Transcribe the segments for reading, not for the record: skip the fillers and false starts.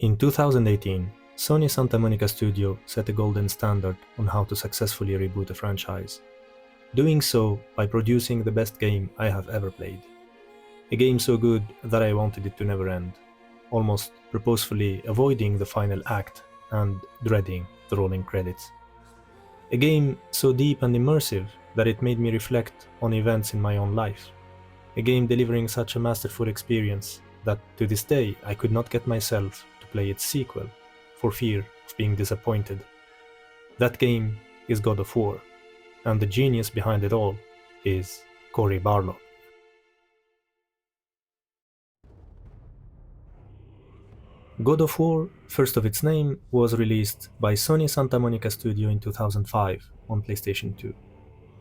In 2018, Sony Santa Monica Studio set a golden standard on how to successfully reboot a franchise, doing so by producing the best game I have ever played. A game so good that I wanted it to never end, almost purposefully avoiding the final act and dreading the rolling credits. A game so deep and immersive that it made me reflect on events in my own life. A game delivering such a masterful experience that to this day I could not get myself to play its sequel for fear of being disappointed. That game is God of War, and the genius behind it all is Cory Barlog. God of War, first of its name, was released by Sony Santa Monica Studio in 2005 on PlayStation 2.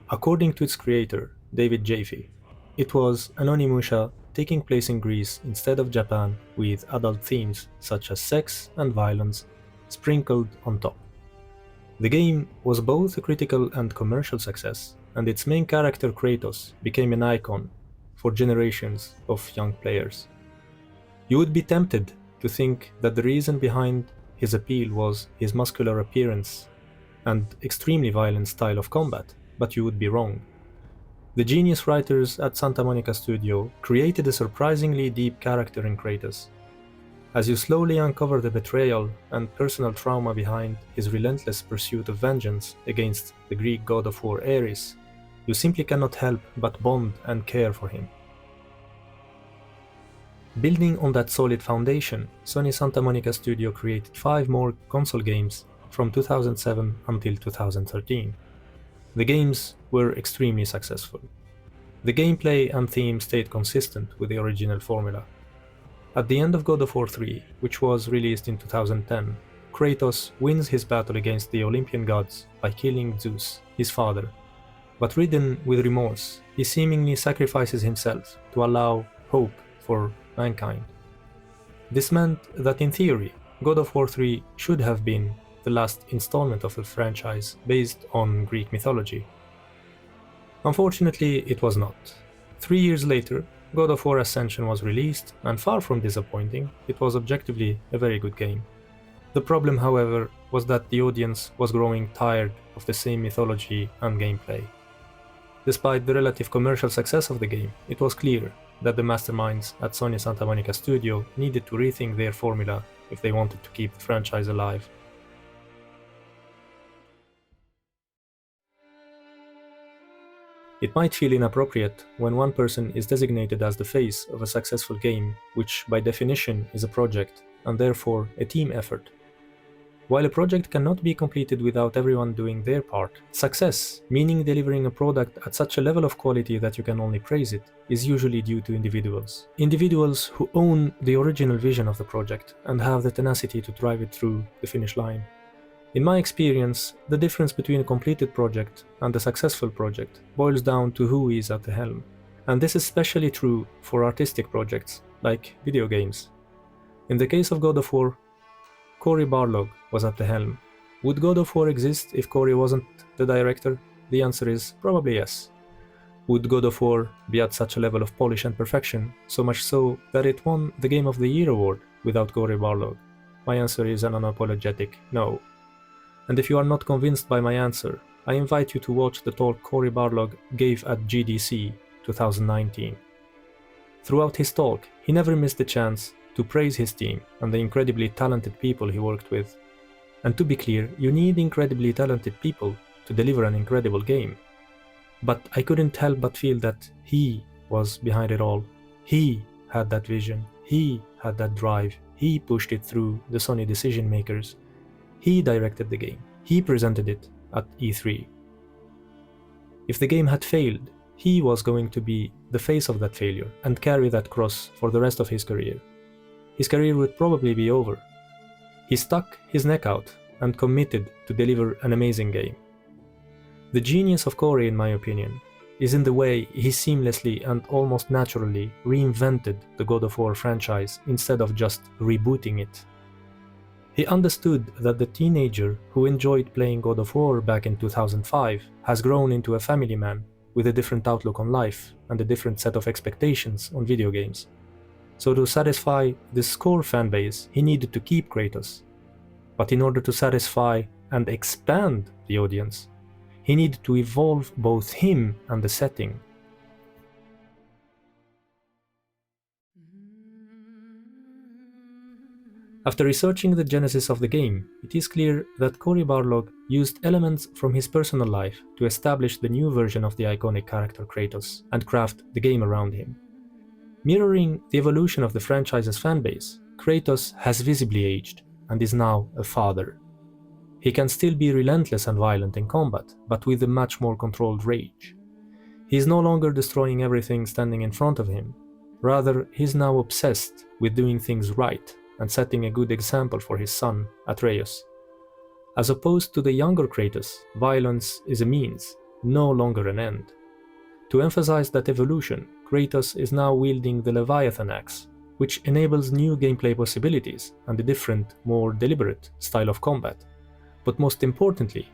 According to its creator, David Jaffe, it was an Onimusha taking place in Greece instead of Japan, with adult themes such as sex and violence sprinkled on top. The game was both a critical and commercial success, and its main character Kratos became an icon for generations of young players. You would be tempted to think that the reason behind his appeal was his muscular appearance and extremely violent style of combat, but you would be wrong. The genius writers at Santa Monica Studio created a surprisingly deep character in Kratos. As you slowly uncover the betrayal and personal trauma behind his relentless pursuit of vengeance against the Greek god of war Ares, you simply cannot help but bond and care for him. Building on that solid foundation, Sony Santa Monica Studio created 5 more console games from 2007 until 2013. The games were extremely successful. The gameplay and theme stayed consistent with the original formula. At the end of God of War 3, which was released in 2010, Kratos wins his battle against the Olympian gods by killing Zeus, his father. But ridden with remorse, he seemingly sacrifices himself to allow hope for mankind. This meant that in theory, God of War 3 should have been the last installment of the franchise based on Greek mythology. Unfortunately, it was not. 3 years later, God of War Ascension was released, and far from disappointing, it was objectively a very good game. The problem, however, was that the audience was growing tired of the same mythology and gameplay. Despite the relative commercial success of the game, it was clear that the masterminds at Sony Santa Monica Studio needed to rethink their formula if they wanted to keep the franchise alive. It might feel inappropriate when one person is designated as the face of a successful game, which by definition is a project, and therefore a team effort. While a project cannot be completed without everyone doing their part, success, meaning delivering a product at such a level of quality that you can only praise it, is usually due to individuals. Individuals who own the original vision of the project and have the tenacity to drive it through the finish line. In my experience, the difference between a completed project and a successful project boils down to who is at the helm. And this is especially true for artistic projects, like video games. In the case of God of War, Cory Barlog was at the helm. Would God of War exist if Cory wasn't the director? The answer is probably yes. Would God of War be at such a level of polish and perfection, so much so that it won the Game of the Year award without Cory Barlog? My answer is an unapologetic no. And if you are not convinced by my answer, I invite you to watch the talk Cory Barlog gave at GDC 2019. Throughout his talk, he never missed a chance to praise his team and the incredibly talented people he worked with. And to be clear, you need incredibly talented people to deliver an incredible game. But I couldn't help but feel that he was behind it all. He had that vision, he had that drive, he pushed it through the Sony decision makers. He directed the game, he presented it at E3. If the game had failed, he was going to be the face of that failure and carry that cross for the rest of his career. His career would probably be over. He stuck his neck out and committed to deliver an amazing game. The genius of Cory, in my opinion, is in the way he seamlessly and almost naturally reinvented the God of War franchise instead of just rebooting it. He understood that the teenager who enjoyed playing God of War back in 2005 has grown into a family man with a different outlook on life and a different set of expectations on video games. So to satisfy this core fanbase, he needed to keep Kratos. But in order to satisfy and expand the audience, he needed to evolve both him and the setting. After researching the genesis of the game, it is clear that Cory Barlog used elements from his personal life to establish the new version of the iconic character Kratos and craft the game around him. Mirroring the evolution of the franchise's fanbase, Kratos has visibly aged and is now a father. He can still be relentless and violent in combat, but with a much more controlled rage. He is no longer destroying everything standing in front of him. Rather, he is now obsessed with doing things right and setting a good example for his son, Atreus. As opposed to the younger Kratos, violence is a means, no longer an end. To emphasize that evolution, Kratos is now wielding the Leviathan axe, which enables new gameplay possibilities and a different, more deliberate style of combat. But most importantly,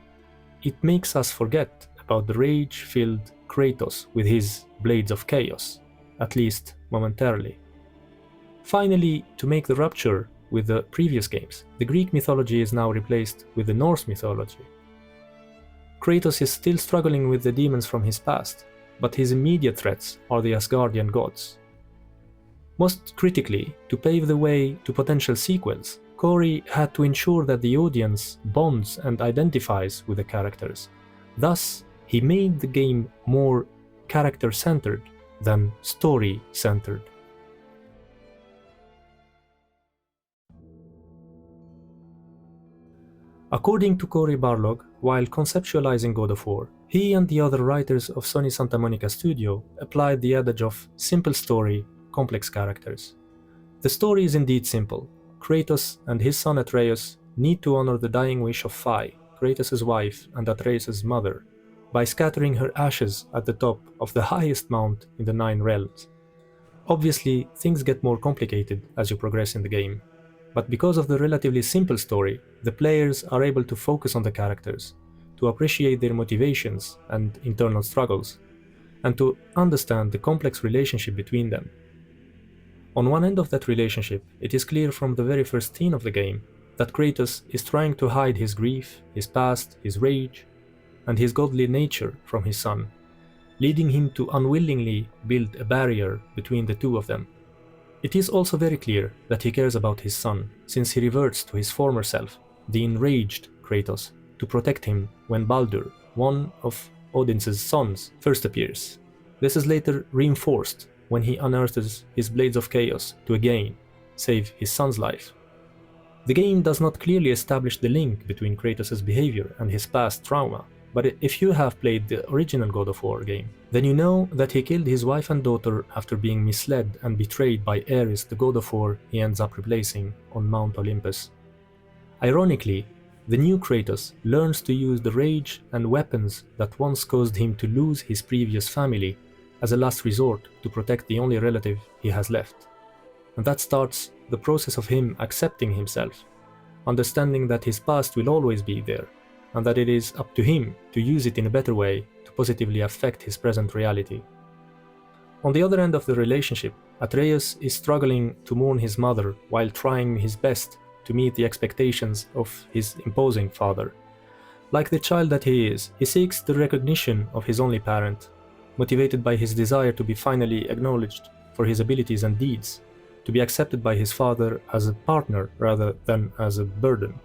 it makes us forget about the rage-filled Kratos with his blades of chaos, at least momentarily. Finally, to make the rupture with the previous games, the Greek mythology is now replaced with the Norse mythology. Kratos is still struggling with the demons from his past, but his immediate threats are the Asgardian gods. Most critically, to pave the way to potential sequels, Cory had to ensure that the audience bonds and identifies with the characters. Thus, he made the game more character-centered than story-centered. According to Cory Barlog, while conceptualizing God of War, he and the other writers of Sony Santa Monica Studio applied the adage of simple story, complex characters. The story is indeed simple. Kratos and his son Atreus need to honor the dying wish of Phi, Kratos' wife and Atreus' mother, by scattering her ashes at the top of the highest mount in the 9 realms. Obviously, things get more complicated as you progress in the game. But because of the relatively simple story, the players are able to focus on the characters, to appreciate their motivations and internal struggles, and to understand the complex relationship between them. On one end of that relationship, it is clear from the very first scene of the game that Kratos is trying to hide his grief, his past, his rage, and his godly nature from his son, leading him to unwillingly build a barrier between the two of them. It is also very clear that he cares about his son, since he reverts to his former self, the enraged Kratos, to protect him when Baldur, one of Odin's sons, first appears. This is later reinforced when he unearths his blades of chaos to again save his son's life. The game does not clearly establish the link between Kratos' behavior and his past trauma, but if you have played the original God of War game, then you know that he killed his wife and daughter after being misled and betrayed by Ares, the God of War he ends up replacing on Mount Olympus. Ironically, the new Kratos learns to use the rage and weapons that once caused him to lose his previous family as a last resort to protect the only relative he has left. And that starts the process of him accepting himself, understanding that his past will always be there, and that it is up to him to use it in a better way to positively affect his present reality. On the other end of the relationship, Atreus is struggling to mourn his mother while trying his best to meet the expectations of his imposing father. Like the child that he is, he seeks the recognition of his only parent, motivated by his desire to be finally acknowledged for his abilities and deeds, to be accepted by his father as a partner rather than as a burden.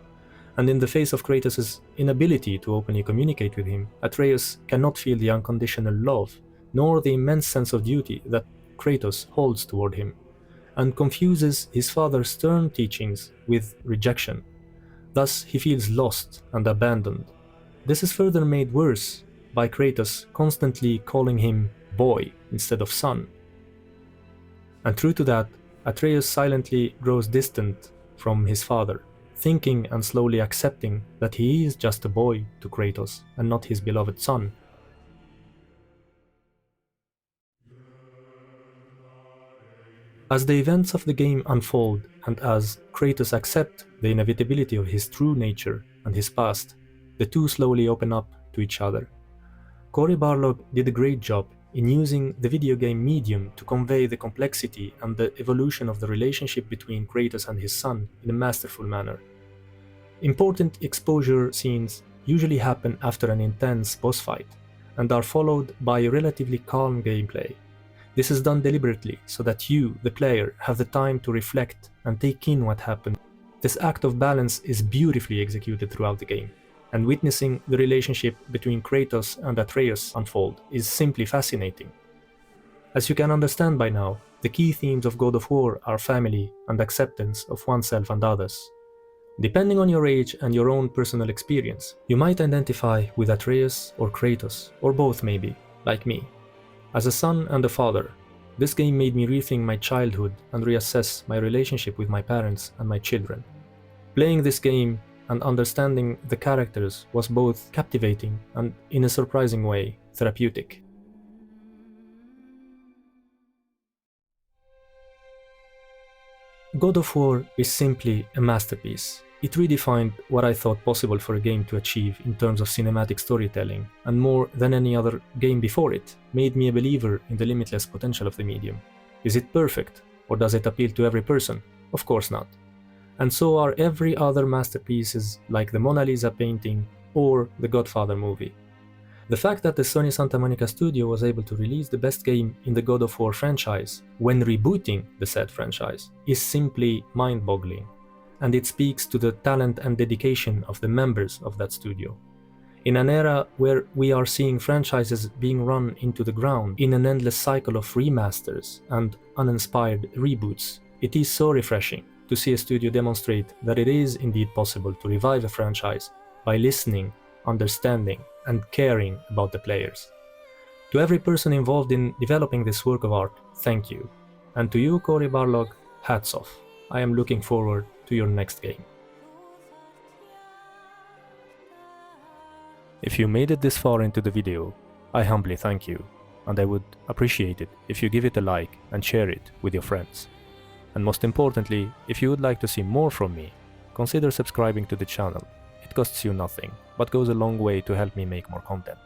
And in the face of Kratos' inability to openly communicate with him, Atreus cannot feel the unconditional love, nor the immense sense of duty that Kratos holds toward him, and confuses his father's stern teachings with rejection. Thus he feels lost and abandoned. This is further made worse by Kratos constantly calling him boy instead of son. And true to that, Atreus silently grows distant from his father, thinking and slowly accepting that he is just a boy to Kratos and not his beloved son. As the events of the game unfold and as Kratos accepts the inevitability of his true nature and his past, the two slowly open up to each other. Cory Barlog did a great job in using the video game medium to convey the complexity and the evolution of the relationship between Kratos and his son in a masterful manner. Important exposure scenes usually happen after an intense boss fight, and are followed by relatively calm gameplay. This is done deliberately so that you, the player, have the time to reflect and take in what happened. This act of balance is beautifully executed throughout the game, and witnessing the relationship between Kratos and Atreus unfold is simply fascinating. As you can understand by now, the key themes of God of War are family and acceptance of oneself and others. Depending on your age and your own personal experience, you might identify with Atreus or Kratos, or both maybe, like me. As a son and a father, this game made me rethink my childhood and reassess my relationship with my parents and my children. Playing this game and understanding the characters was both captivating and, in a surprising way, therapeutic. God of War is simply a masterpiece. It redefined what I thought possible for a game to achieve in terms of cinematic storytelling, and more than any other game before it, made me a believer in the limitless potential of the medium. Is it perfect, or does it appeal to every person? Of course not. And so are every other masterpieces like the Mona Lisa painting or the Godfather movie. The fact that the Sony Santa Monica Studio was able to release the best game in the God of War franchise when rebooting the said franchise is simply mind-boggling, and it speaks to the talent and dedication of the members of that studio. In an era where we are seeing franchises being run into the ground in an endless cycle of remasters and uninspired reboots, it is so refreshing to see a studio demonstrate that it is indeed possible to revive a franchise by listening, understanding, and caring about the players. To every person involved in developing this work of art, thank you. And to you, Cory Barlog, hats off. I am looking forward to your next game. If you made it this far into the video, I humbly thank you, and I would appreciate it if you give it a like and share it with your friends. And most importantly, if you would like to see more from me, consider subscribing to the channel. It costs you nothing, but goes a long way to help me make more content.